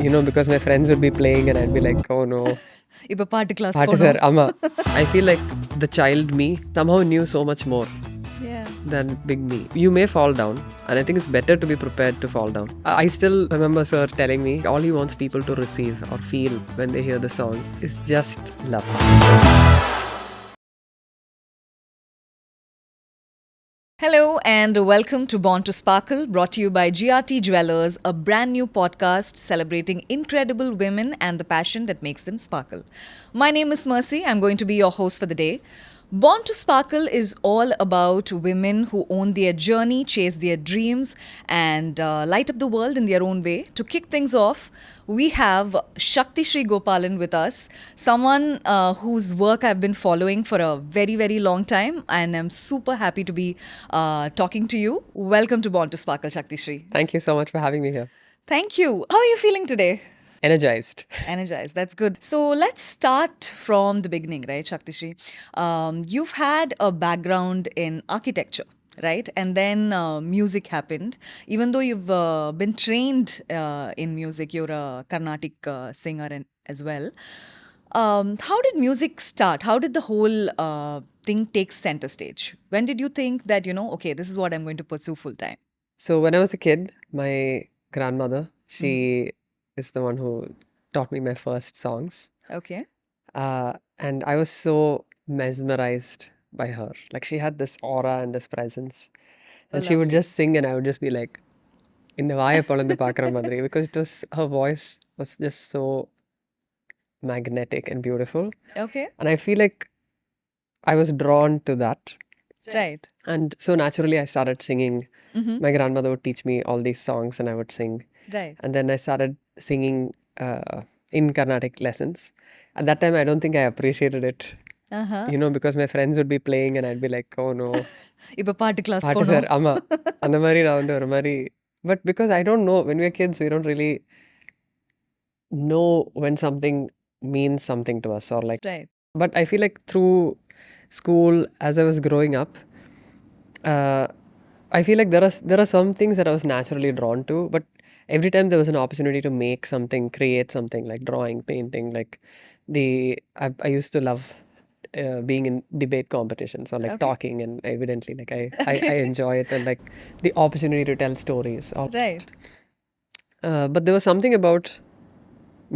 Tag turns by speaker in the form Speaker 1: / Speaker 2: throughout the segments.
Speaker 1: Because my friends would be playing and I'd be like, oh no,
Speaker 2: இப்ப பாட்டு class
Speaker 1: Paatu sir, Amma. I feel like the child me somehow knew so much more
Speaker 2: Yeah.
Speaker 1: than big me. You may fall down, and I think it's better to be prepared to fall down. I still remember sir telling me all he wants people to receive or feel when they hear the song is just love.
Speaker 2: Hello and welcome to Born to Sparkle, brought to you by GRT Jewellers, a brand new podcast celebrating incredible women and the passion that makes them sparkle. My name is Mercy. I'm going to be your host for the day. Born to Sparkle is all about women who own their journey, chase their dreams, and light up the world in their own way. To kick things off, we have Shakthisree Gopalan with us, someone whose work I've been following for a very, very long time, and I'm super happy to be talking to you. Welcome to Born to Sparkle, Shakthisree.
Speaker 1: Thank you so much for having me here.
Speaker 2: Thank you. How are you feeling today?
Speaker 1: Energized.
Speaker 2: Energized. That's good. So let's start from the beginning, right, Shakthisree? You've had a background in architecture, right? And then music happened. Even though you've been trained in music, you're a Carnatic singer as well. How did music start? How did the whole thing take center stage? When did you think that, okay, this is what I'm going to pursue full time?
Speaker 1: So when I was a kid, my grandmother, she is the one who taught me my first songs.
Speaker 2: Okay.
Speaker 1: And I was so mesmerized by her. Like she had this aura and this presence. And she would
Speaker 2: Lovely.
Speaker 1: just sing and I would just be like, in the vaaya polanda paakra madri, because her voice was just so magnetic and beautiful.
Speaker 2: Okay.
Speaker 1: And I feel like I was drawn to that.
Speaker 2: Right.
Speaker 1: And so naturally I started singing. My grandmother would teach me all these songs and I would sing.
Speaker 2: Right.
Speaker 1: And then I started singing in Carnatic lessons. At that time, I don't think I appreciated it, because my friends would be playing and I'd be like, oh no,
Speaker 2: இப்ப பாட்டு class
Speaker 1: Paatu sir,
Speaker 2: போனோம்.
Speaker 1: Amma. அந்த மாதிரி நான் வந்து ஒரு மாதிரி but because I don't know, when we're kids, we don't really know when something means something to us or like.
Speaker 2: Right.
Speaker 1: But I feel like through school, as I was growing up, I feel like there are some things that I was naturally drawn to, but every time there was an opportunity to make something, create something like drawing, painting, like I used to love being in debate competitions or like
Speaker 2: Okay.
Speaker 1: talking, and evidently like I enjoy it, and like the opportunity to tell stories.
Speaker 2: Right.
Speaker 1: But there was something about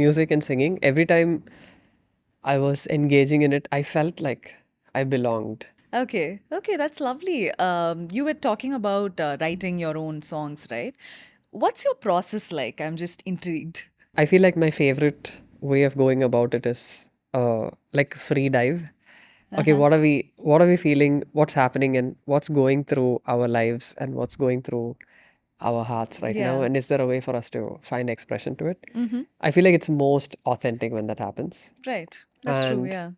Speaker 1: music and singing. Every time I was engaging in it, I felt like I belonged.
Speaker 2: Okay. Okay, that's lovely. You were talking about writing your own songs, right? What's your process like? I'm just intrigued.
Speaker 1: I feel like my favorite way of going about it is like free dive. Okay, what are we feeling? What's happening and what's going through our lives and what's going through our hearts right now?
Speaker 2: Yeah.
Speaker 1: And is there a way for us to find expression to it? I feel like it's most authentic when that happens.
Speaker 2: Right. That's true,
Speaker 1: And
Speaker 2: yeah.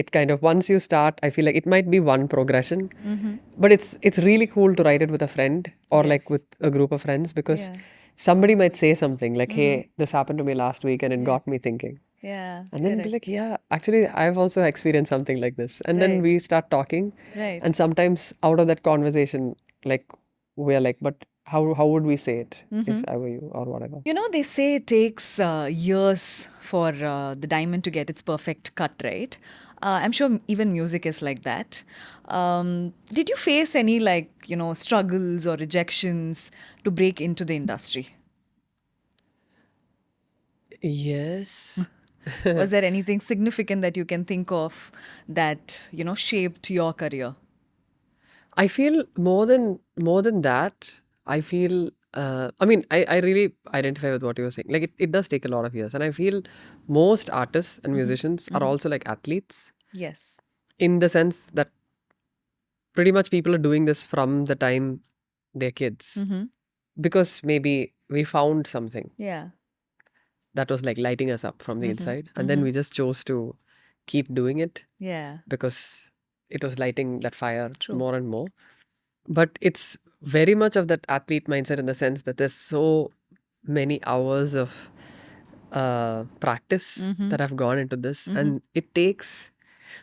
Speaker 1: it kind of, once you start, I feel like it might be one progression, but it's really cool to write it with a friend or like
Speaker 2: Yes.
Speaker 1: with a group of friends, because
Speaker 2: Yeah.
Speaker 1: somebody might say something like, hey, this happened to me last week and it got me thinking.
Speaker 2: Yeah.
Speaker 1: And then be
Speaker 2: Correct.
Speaker 1: like, yeah, actually, I've also experienced something like this. And then
Speaker 2: Right.
Speaker 1: we start talking.
Speaker 2: Right.
Speaker 1: And sometimes out of that conversation, like, we're like, but how would we say it if I were you or whatever?
Speaker 2: You know, they say it takes years for the diamond to get its perfect cut, right? I'm sure even music is like that. Did you face any, like, struggles or rejections to break into the industry?
Speaker 1: Yes.
Speaker 2: Was there anything significant that you can think of that, shaped your career?
Speaker 1: I feel more than that, I feel I mean, I really identify with what you were saying. Like it does take a lot of years. And I feel most artists and musicians are also like athletes,
Speaker 2: Yes.
Speaker 1: in the sense that pretty much people are doing this from the time they're kids. Because maybe we found something
Speaker 2: Yeah.
Speaker 1: that was like lighting us up from the inside. And then we just chose to keep doing it
Speaker 2: Yeah.
Speaker 1: because it was lighting that fire
Speaker 2: True.
Speaker 1: more and more. But it's very much of that athlete mindset, in the sense that there's so many hours of practice that have gone into this. And it takes,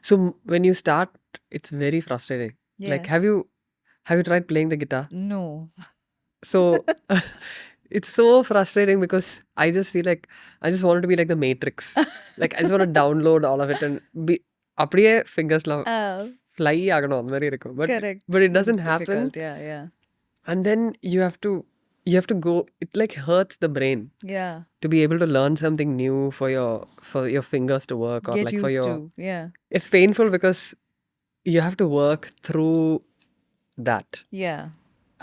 Speaker 1: so when you start, it's very frustrating. Like,
Speaker 2: Yeah.
Speaker 1: have you tried playing the guitar?
Speaker 2: No.
Speaker 1: So It's so frustrating because I just feel like I just want it to be like the Matrix. Like I just want to download all of it and be அப்படியே fingers fly ஆகணும் அந்த மாதிரி இருக்கும். But
Speaker 2: Correct.
Speaker 1: it
Speaker 2: But
Speaker 1: doesn't
Speaker 2: it's
Speaker 1: happen.
Speaker 2: difficult. Yeah.
Speaker 1: And then you have to go. It like hurts the brain
Speaker 2: Yeah.
Speaker 1: to be able to learn something new for your fingers to work, or
Speaker 2: Get
Speaker 1: like for
Speaker 2: used
Speaker 1: your.
Speaker 2: to. Yeah.
Speaker 1: It's painful because you have to work through that.
Speaker 2: Yeah.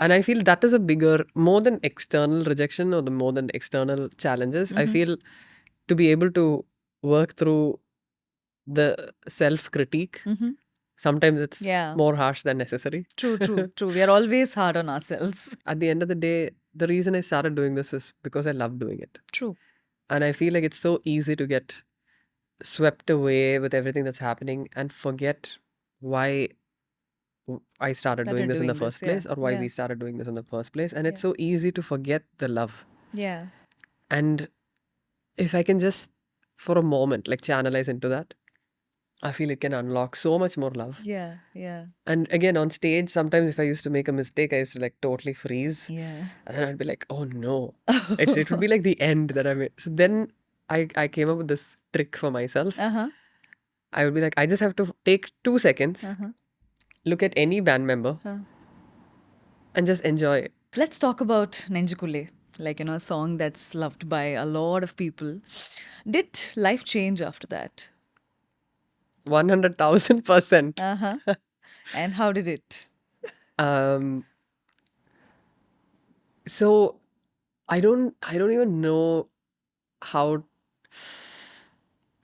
Speaker 1: And I feel that is a bigger, more than external rejection or the more than external challenges. I feel to be able to work through the self critique, sometimes it's
Speaker 2: Yeah.
Speaker 1: more harsh than necessary.
Speaker 2: True. We are always hard on ourselves.
Speaker 1: At the end of the day, the reason I started doing this is because I love doing it.
Speaker 2: True.
Speaker 1: And I feel like it's so easy to get swept away with everything that's happening and forget why I started
Speaker 2: That
Speaker 1: doing
Speaker 2: you're
Speaker 1: this in the
Speaker 2: doing
Speaker 1: first
Speaker 2: this,
Speaker 1: place,
Speaker 2: yeah,
Speaker 1: or why
Speaker 2: yeah.
Speaker 1: we started doing this in the first place. And it's so easy to forget the love.
Speaker 2: Yeah.
Speaker 1: And if I can just, for a moment, like channelize into that, I feel it can unlock so much more love.
Speaker 2: Yeah.
Speaker 1: And again, on stage, sometimes if I used to make a mistake, I used to like totally freeze.
Speaker 2: Yeah.
Speaker 1: And then I'd be like, oh no. It would be like the end that I made. So then I came up with this trick for myself. I would be like, I just have to take 2 seconds, look at any band member, and just enjoy it.
Speaker 2: Let's talk about Ninjukle, like, a song that's loved by a lot of people. Did life change after that?
Speaker 1: 100,000%.
Speaker 2: And how did it?
Speaker 1: Um, so I don't even know how.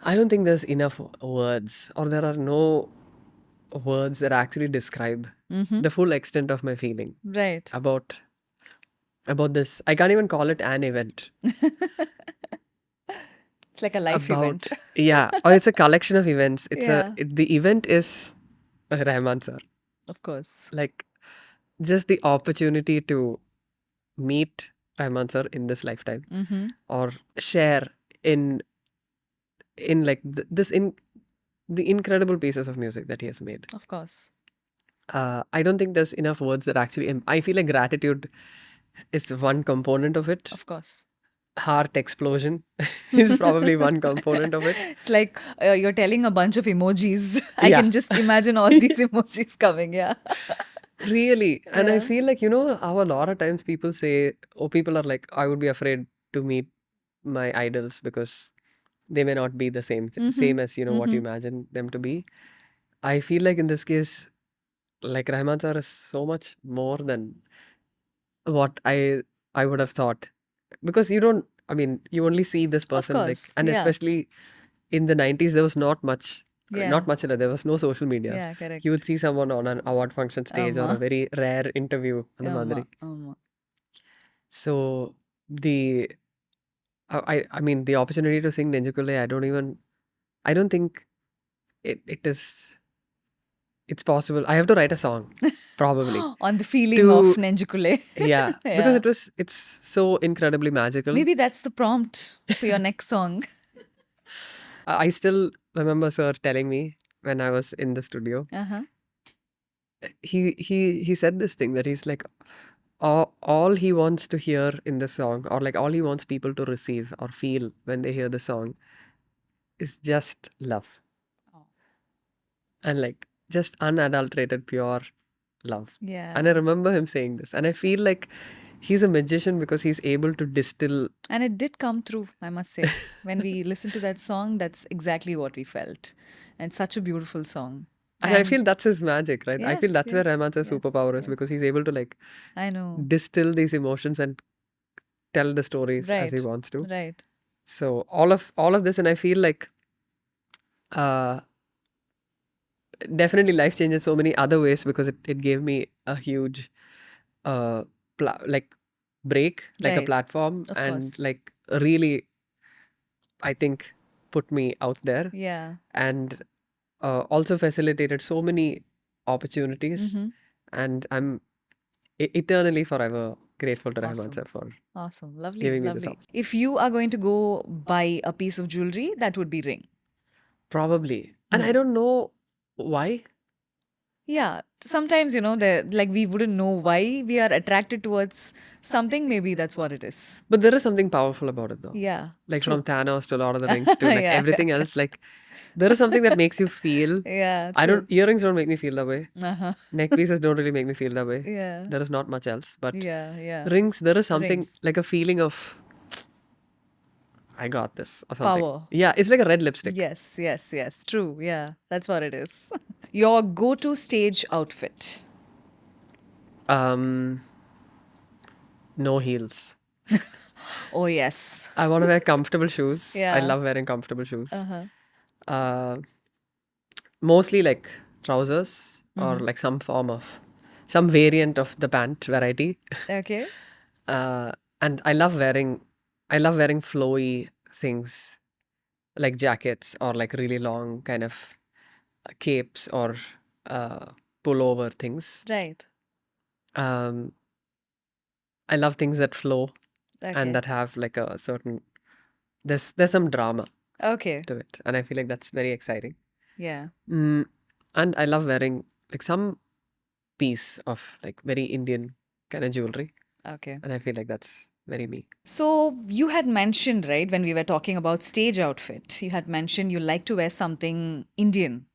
Speaker 1: I don't think there's enough words, or there are no words that actually describe the full extent of my feeling
Speaker 2: Right.
Speaker 1: about this. I can't even call it an event.
Speaker 2: It's like a life event.
Speaker 1: Yeah, or it's a collection of events.
Speaker 2: Yeah.
Speaker 1: The event is Rahman sir.
Speaker 2: Of course.
Speaker 1: Like just the opportunity to meet Rahman sir in this lifetime, or share in like the incredible pieces of music that he has made.
Speaker 2: Of course.
Speaker 1: I don't think there's enough words that actually. I feel like gratitude is one component of it.
Speaker 2: Of course.
Speaker 1: Heart explosion is probably one component of it.
Speaker 2: It's like you're telling a bunch of emojis. I
Speaker 1: Yeah.
Speaker 2: can just imagine all these emojis coming. Yeah.
Speaker 1: Really. And I
Speaker 2: Yeah.
Speaker 1: feel like, how a lot of times people say, people are like, I would be afraid to meet my idols because they may not be the same as, what you imagine them to be. I feel like in this case, like Rahman sir is so much more than what I would have thought. Because you only see this person, like,
Speaker 2: course,
Speaker 1: and
Speaker 2: yeah.
Speaker 1: especially in the 90s, there was not much,
Speaker 2: Yeah.
Speaker 1: there was no social media.
Speaker 2: Yeah, correct.
Speaker 1: You would see someone on an award function stage or a
Speaker 2: Ama.
Speaker 1: very rare interview. அந்த மாதிரி.
Speaker 2: Ama.
Speaker 1: So the I mean the opportunity to sing Ninjukle, I don't think it's possible. I have to write a song, probably.
Speaker 2: On the feeling
Speaker 1: To-
Speaker 2: of Ninjukle.
Speaker 1: Yeah, because it's so incredibly magical.
Speaker 2: Maybe that's the prompt for your next song.
Speaker 1: I still remember sir telling me when I was in the studio. He said this thing that he's like, all he wants to hear in the song, or like all he wants people to receive or feel when they hear the song, is just love. And like just unadulterated pure love.
Speaker 2: Yeah.
Speaker 1: And I remember him saying this, and I feel like he's a magician because he's able to distill.
Speaker 2: And it did come through, I must say. When we listened to that song, that's exactly what we felt. And it's such a beautiful song.
Speaker 1: And I feel that's his magic, right? I feel
Speaker 2: Yes,
Speaker 1: that's where Rahman's
Speaker 2: yes,
Speaker 1: superpower is,
Speaker 2: yes.
Speaker 1: because he's able to like
Speaker 2: I know.
Speaker 1: distill these emotions and tell the stories as he
Speaker 2: Right.
Speaker 1: wants to.
Speaker 2: Right.
Speaker 1: So all of this, and I feel like definitely life changed in so many other ways, because it gave me a huge like break, like a
Speaker 2: Right.
Speaker 1: platform,
Speaker 2: Of
Speaker 1: and
Speaker 2: course.
Speaker 1: like really, I think, put me out there,
Speaker 2: Yeah.
Speaker 1: and also facilitated so many opportunities.
Speaker 2: Mm-hmm.
Speaker 1: And I'm eternally forever grateful to Rahman
Speaker 2: Awesome.
Speaker 1: sir for
Speaker 2: Awesome. Lovely.
Speaker 1: giving me this
Speaker 2: Lovely.
Speaker 1: opportunity.
Speaker 2: If you are going to go buy a piece of jewelry, that would be ring.
Speaker 1: Probably. And I don't know why.
Speaker 2: Yeah, sometimes, like we wouldn't know why we are attracted towards something. Maybe that's what it is.
Speaker 1: But there is something powerful about it, though.
Speaker 2: Yeah,
Speaker 1: Like
Speaker 2: true.
Speaker 1: from Thanos to Lord of the Rings to like
Speaker 2: Yeah,
Speaker 1: everything else, like there is something that makes you feel.
Speaker 2: yeah,
Speaker 1: I
Speaker 2: true.
Speaker 1: don't, earrings don't make me feel that way.
Speaker 2: Uh-huh.
Speaker 1: Neck pieces don't really make me feel that way.
Speaker 2: Yeah,
Speaker 1: There is not much else. But
Speaker 2: yeah, yeah.
Speaker 1: rings, there is something
Speaker 2: Rings.
Speaker 1: like a feeling of, I got this or something.
Speaker 2: Power.
Speaker 1: Yeah, it's like a red lipstick.
Speaker 2: Yes, yes, yes. True. Yeah, that's what it is. Your go-to stage outfit.
Speaker 1: Um, no heels.
Speaker 2: Oh, yes.
Speaker 1: I want to wear comfortable shoes. I
Speaker 2: Yeah.
Speaker 1: love wearing comfortable shoes.
Speaker 2: Uh-huh.
Speaker 1: Uh, Mostly like trousers or
Speaker 2: Mm-hmm.
Speaker 1: like some variant of the pant variety.
Speaker 2: Okay.
Speaker 1: Uh, and I love wearing flowy things like jackets or like really long kind of capes or uh, pullover things.
Speaker 2: Right.
Speaker 1: Um, I love things that flow and
Speaker 2: Okay.
Speaker 1: that have like a certain there's some drama
Speaker 2: Okay.
Speaker 1: to it, and I feel like that's very exciting.
Speaker 2: Yeah.
Speaker 1: Mm, and I love wearing like some piece of like very Indian kind of jewelry,
Speaker 2: Okay.
Speaker 1: and I feel like that's very me.
Speaker 2: So you had mentioned, right, when we were talking about stage outfit, you had mentioned you like to wear something Indian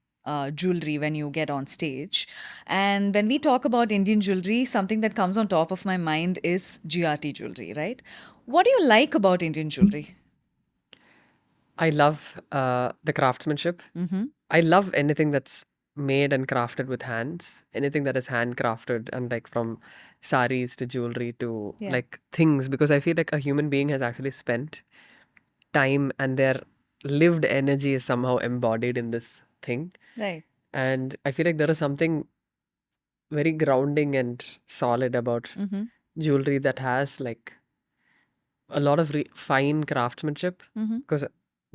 Speaker 2: jewelry when you get on stage. And when we talk about Indian jewelry, something that comes on top of my mind is GRT jewelry, right? What do you like about Indian jewelry?
Speaker 1: I love the craftsmanship.
Speaker 2: Mm-hmm.
Speaker 1: I love anything that's made and crafted with hands. Anything that is handcrafted and like from saris to jewelry to
Speaker 2: Yeah.
Speaker 1: like things, because I feel like a human being has actually spent time and their lived energy is somehow embodied in this thing.
Speaker 2: Right.
Speaker 1: And I feel like there is something very grounding and solid about
Speaker 2: Mm-hmm.
Speaker 1: jewelry that has like a lot of fine craftsmanship,
Speaker 2: Mm-hmm.
Speaker 1: because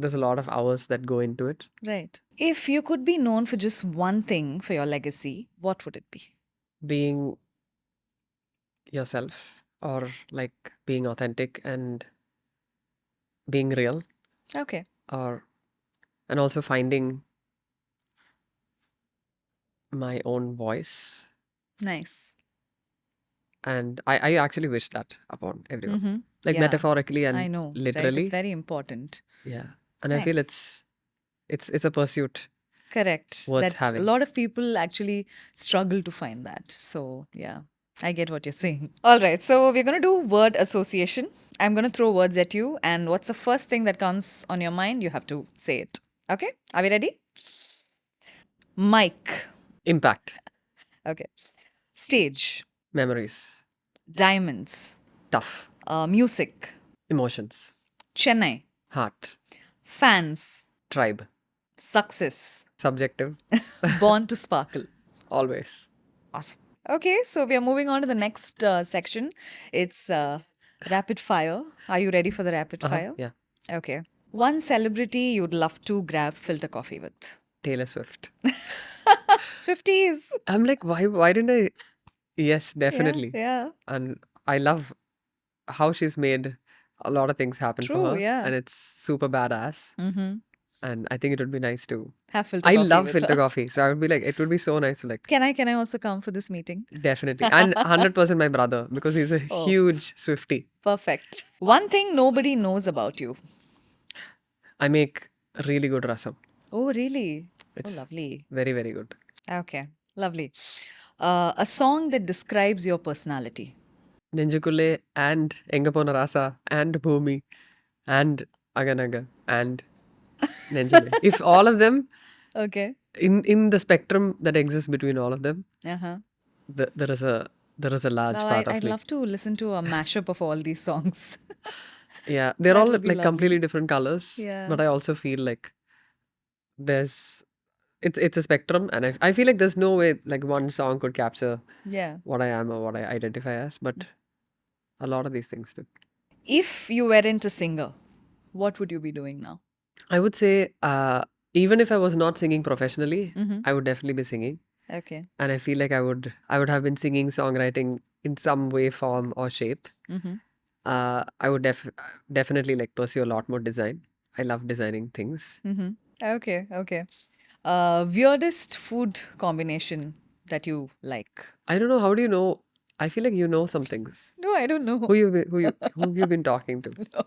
Speaker 1: there's a lot of hours that go into it.
Speaker 2: Right. If you could be known for just one thing for your legacy, what would it be?
Speaker 1: Being yourself or like being authentic and being real,
Speaker 2: Okay.
Speaker 1: or and also finding my own voice.
Speaker 2: Nice.
Speaker 1: And I actually wish that upon everyone,
Speaker 2: Mm-hmm.
Speaker 1: like
Speaker 2: Yeah,
Speaker 1: metaphorically
Speaker 2: I
Speaker 1: and
Speaker 2: know, right? It's
Speaker 1: literally.
Speaker 2: very important.
Speaker 1: Yeah, and I feel
Speaker 2: Nice.
Speaker 1: it's a pursuit
Speaker 2: Correct.
Speaker 1: worth
Speaker 2: That a
Speaker 1: having.
Speaker 2: lot of people actually struggle to find that. So, yeah, I get what you're saying. All right. So, we're going to do word association. I'm going to throw words at you. And what's the first thing that comes on your mind? You have to say it. Okay. Are we ready? Mic.
Speaker 1: Impact,
Speaker 2: Okay. Stage.
Speaker 1: memories,
Speaker 2: Diamonds.
Speaker 1: tough,
Speaker 2: Music.
Speaker 1: emotions,
Speaker 2: Chennai.
Speaker 1: heart,
Speaker 2: Fans.
Speaker 1: tribe,
Speaker 2: Success.
Speaker 1: subjective,
Speaker 2: Born to sparkle.
Speaker 1: always.
Speaker 2: Awesome. Okay, so we are moving on to the next section. It's rapid fire. Are you ready for the rapid fire?
Speaker 1: Yeah.
Speaker 2: Okay. One celebrity you'd love to grab filter coffee with.
Speaker 1: Taylor Swift.
Speaker 2: Swifties.
Speaker 1: I'm like, why didn't I? Yes,
Speaker 2: Yeah,
Speaker 1: definitely.
Speaker 2: yeah.
Speaker 1: And I love how she's made a lot of things happen for
Speaker 2: True,
Speaker 1: her,
Speaker 2: yeah.
Speaker 1: and it's super badass.
Speaker 2: Mm-hmm.
Speaker 1: And I think it would be nice to.
Speaker 2: Have filter
Speaker 1: I
Speaker 2: coffee
Speaker 1: love
Speaker 2: with
Speaker 1: filter
Speaker 2: her.
Speaker 1: coffee, so I would be like, it would be so nice to like,
Speaker 2: Can I also come for this meeting?
Speaker 1: definitely, and 100% my brother because he's a
Speaker 2: Oh,
Speaker 1: huge Swiftie.
Speaker 2: perfect. One thing nobody knows about you.
Speaker 1: I make really good rasam.
Speaker 2: Oh, really? Oh,
Speaker 1: It's
Speaker 2: lovely.
Speaker 1: very, very good.
Speaker 2: Okay, lovely. A song that describes your personality.
Speaker 1: Ninjukle and Engapona Rasa and Bhumi and Aganaga and Nenjale. If all of them
Speaker 2: Okay.
Speaker 1: in the spectrum that exists between all of them,
Speaker 2: Uh-huh.
Speaker 1: there is a large
Speaker 2: Now,
Speaker 1: part
Speaker 2: I'd
Speaker 1: of me.
Speaker 2: love to listen to a mashup of all these songs.
Speaker 1: Yeah, they're
Speaker 2: That
Speaker 1: all
Speaker 2: would be
Speaker 1: like completely
Speaker 2: lovely.
Speaker 1: different colors,
Speaker 2: Yeah.
Speaker 1: but I also feel like there's it's a spectrum, and I feel like there's no way like one song could capture
Speaker 2: Yeah.
Speaker 1: what I am or what I identify as, but a lot of these things do.
Speaker 2: If you weren't a singer, what would you be doing now?
Speaker 1: I would say, even if I was not singing professionally,
Speaker 2: Mm-hmm.
Speaker 1: I would definitely be singing,
Speaker 2: Okay.
Speaker 1: and I feel like I would have been singing, songwriting in some way, form, or shape.
Speaker 2: Mm-hmm.
Speaker 1: I would definitely like pursue a lot more design. I love designing things.
Speaker 2: Mm-hmm. Okay. Okay. Weirdest food combination that you like?
Speaker 1: I don't know. How do you know? I feel like you know some things.
Speaker 2: No, I don't know.
Speaker 1: Who you been talking to?
Speaker 2: No.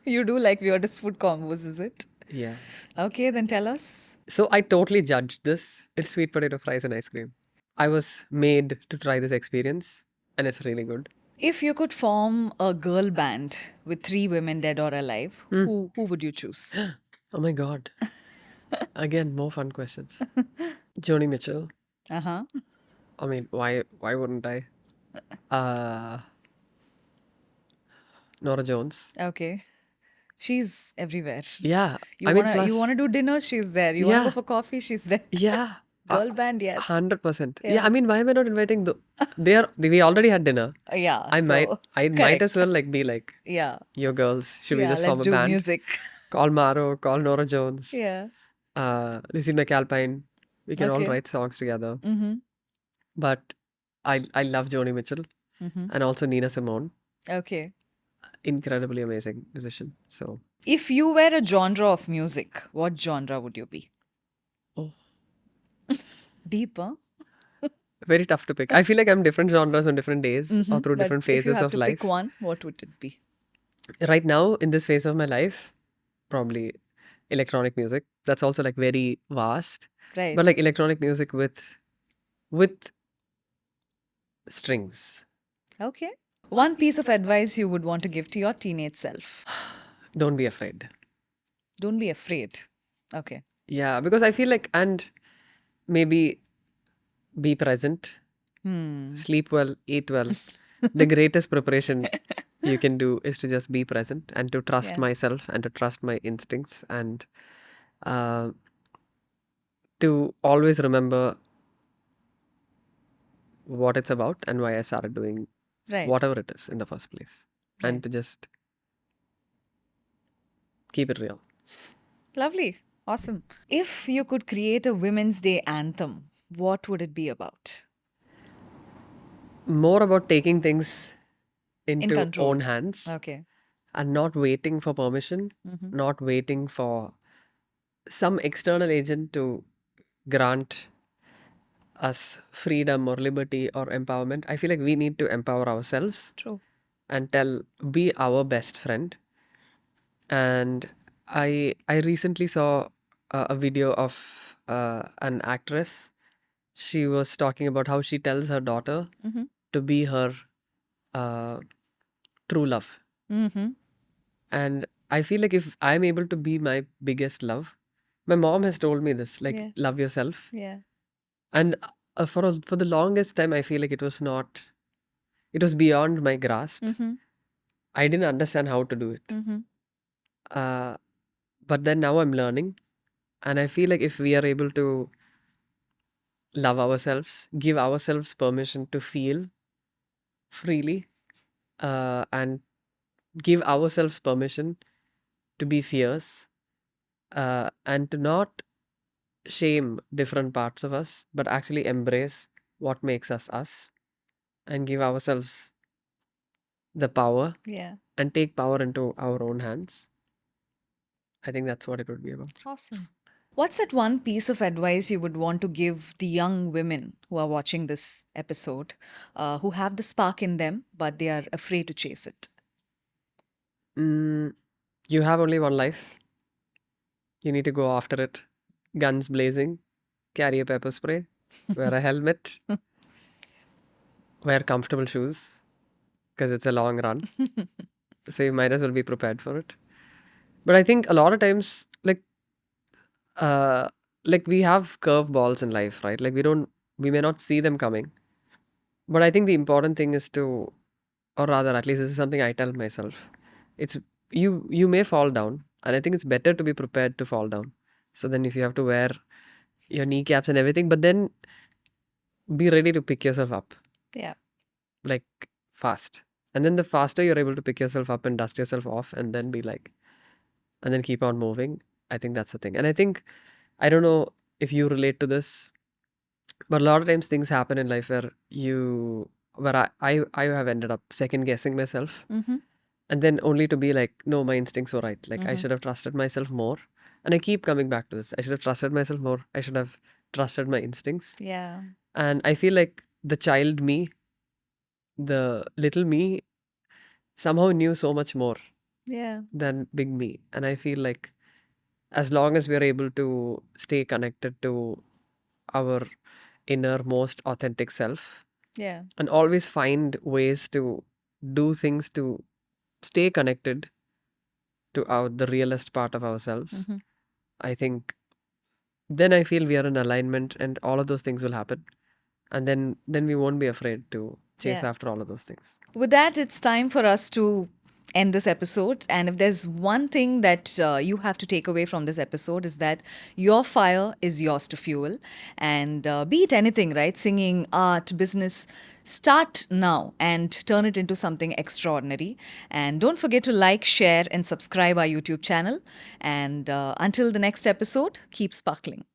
Speaker 2: You do like weirdest food combos, is it?
Speaker 1: Yeah.
Speaker 2: Okay, then tell us.
Speaker 1: So I totally judged this. It's sweet potato fries and ice cream. I was made to try this experience, and it's really good.
Speaker 2: If you could form a girl band with 3 women dead or alive,
Speaker 1: Hmm.
Speaker 2: who would you choose?
Speaker 1: Oh my god. Again, more fun questions. Joni Mitchell.
Speaker 2: Uh-huh.
Speaker 1: I mean, why wouldn't I? Uh Nora Jones.
Speaker 2: Okay. She's everywhere.
Speaker 1: Yeah.
Speaker 2: You
Speaker 1: I mean,
Speaker 2: wanna you
Speaker 1: plus,
Speaker 2: wanna do dinner, she's there. You wanna go
Speaker 1: yeah,
Speaker 2: for coffee, she's there.
Speaker 1: yeah.
Speaker 2: Girl band, yes.
Speaker 1: 100%. Yeah,
Speaker 2: Yeah.
Speaker 1: I mean, why am I not inviting the we already had dinner.
Speaker 2: Yeah,
Speaker 1: I might
Speaker 2: so
Speaker 1: I might as
Speaker 2: correct.
Speaker 1: well like be like,
Speaker 2: Yeah.
Speaker 1: yo girls, should we
Speaker 2: Yeah,
Speaker 1: just form
Speaker 2: let's
Speaker 1: a
Speaker 2: do
Speaker 1: band?
Speaker 2: music.
Speaker 1: Call Maro, call Nora Jones,
Speaker 2: Yeah.
Speaker 1: Lizzie McAlpine. We can all
Speaker 2: Okay.
Speaker 1: write songs together.
Speaker 2: Mm-hmm.
Speaker 1: But I love Joni Mitchell
Speaker 2: Mm-hmm.
Speaker 1: and also Nina Simone.
Speaker 2: Okay.
Speaker 1: Incredibly amazing musician. So,
Speaker 2: If you were a genre of music, what genre would you be?
Speaker 1: oh,
Speaker 2: Deep, huh?
Speaker 1: very tough to pick. I feel like I'm different genres on different days or through
Speaker 2: But
Speaker 1: different
Speaker 2: if you
Speaker 1: phases
Speaker 2: have
Speaker 1: of
Speaker 2: to pick
Speaker 1: life.
Speaker 2: one, what would it be?
Speaker 1: Right now, in this phase of my life, probably electronic music. That's also like very vast. But
Speaker 2: Right.
Speaker 1: like electronic music with strings.
Speaker 2: Okay. One piece of advice you would want to give to your teenage self.
Speaker 1: Don't be afraid.
Speaker 2: Don't be afraid. Okay.
Speaker 1: Yeah, because I feel like, and maybe be present, sleep well, eat well. The greatest preparation you can do is to just be present and to trust
Speaker 2: Yeah.
Speaker 1: myself and to trust my instincts and uh, to always remember what it's about and why I started doing
Speaker 2: Right.
Speaker 1: whatever it is in the first place. And
Speaker 2: Right.
Speaker 1: to just keep it real.
Speaker 2: Lovely. Awesome. If you could create a Women's Day anthem, what would it be about?
Speaker 1: More about taking things
Speaker 2: In
Speaker 1: into
Speaker 2: control.
Speaker 1: own hands
Speaker 2: Okay.
Speaker 1: and not waiting for permission, not waiting for some external agent to grant us freedom or liberty or empowerment. I feel like we need to empower ourselves
Speaker 2: True.
Speaker 1: and be our best friend. And I recently saw a video of an actress. She was talking about how she tells her daughter to be her uh, true love.
Speaker 2: Mm-hmm.
Speaker 1: And I feel like if I'm able to be my biggest love, my mom has told me this, like,
Speaker 2: Yeah.
Speaker 1: love yourself.
Speaker 2: Yeah.
Speaker 1: And for the longest time, I feel like it was beyond my grasp.
Speaker 2: Mm-hmm.
Speaker 1: I didn't understand how to do it.
Speaker 2: Mm-hmm.
Speaker 1: Uh, but then now I'm learning. And I feel like if we are able to love ourselves, give ourselves permission to feel freely, and give ourselves permission to be fierce, and to not shame different parts of us, but actually embrace what makes us us and give ourselves the power
Speaker 2: Yeah.
Speaker 1: and take power into our own hands. I think that's what it would be about.
Speaker 2: Awesome. What's that one piece of advice you would want to give the young women who are watching this episode, who have the spark in them, but they are afraid to chase it?
Speaker 1: You have only one life. You need to go after it. Guns blazing, carry a pepper spray, wear a helmet, wear comfortable shoes because it's a long run. So you might as well be prepared for it. But I think a lot of times, uh, like we have curveballs in life, right? Like we may not see them coming. But I think the important thing is to, or rather, at least this is something I tell myself. It's you may fall down, and I think it's better to be prepared to fall down. So then, if you have to wear your kneecaps and everything, but then be ready to pick yourself up
Speaker 2: Yeah.
Speaker 1: like fast. And then the faster you're able to pick yourself up and dust yourself off, and then be like, and then keep on moving. I think that's the thing. And I think I don't know if you relate to this, but a lot of times things happen in life where I have ended up second guessing myself.
Speaker 2: Mm-hmm.
Speaker 1: And then only to be like, no, my instincts were right. Like I should have trusted myself more. And I keep coming back to this. I should have trusted myself more. I should have trusted my instincts.
Speaker 2: Yeah.
Speaker 1: And I feel like the child me, the little me, somehow knew so much more
Speaker 2: Yeah.
Speaker 1: than big me. And I feel like as long as we're able to stay connected to our inner, most authentic self
Speaker 2: Yeah.
Speaker 1: and always find ways to do things to stay connected to the realest part of ourselves,
Speaker 2: Hmm.
Speaker 1: I think then I feel we are in alignment and all of those things will happen. And then we won't be afraid to chase
Speaker 2: Yeah.
Speaker 1: after all of those things.
Speaker 2: With that, it's time for us to end this episode. And if there's one thing that you have to take away from this episode, is that your fire is yours to fuel. And be it anything, right? Singing, art, business, start now and turn it into something extraordinary. And don't forget to like, share, and subscribe our YouTube channel. And until the next episode, keep sparkling.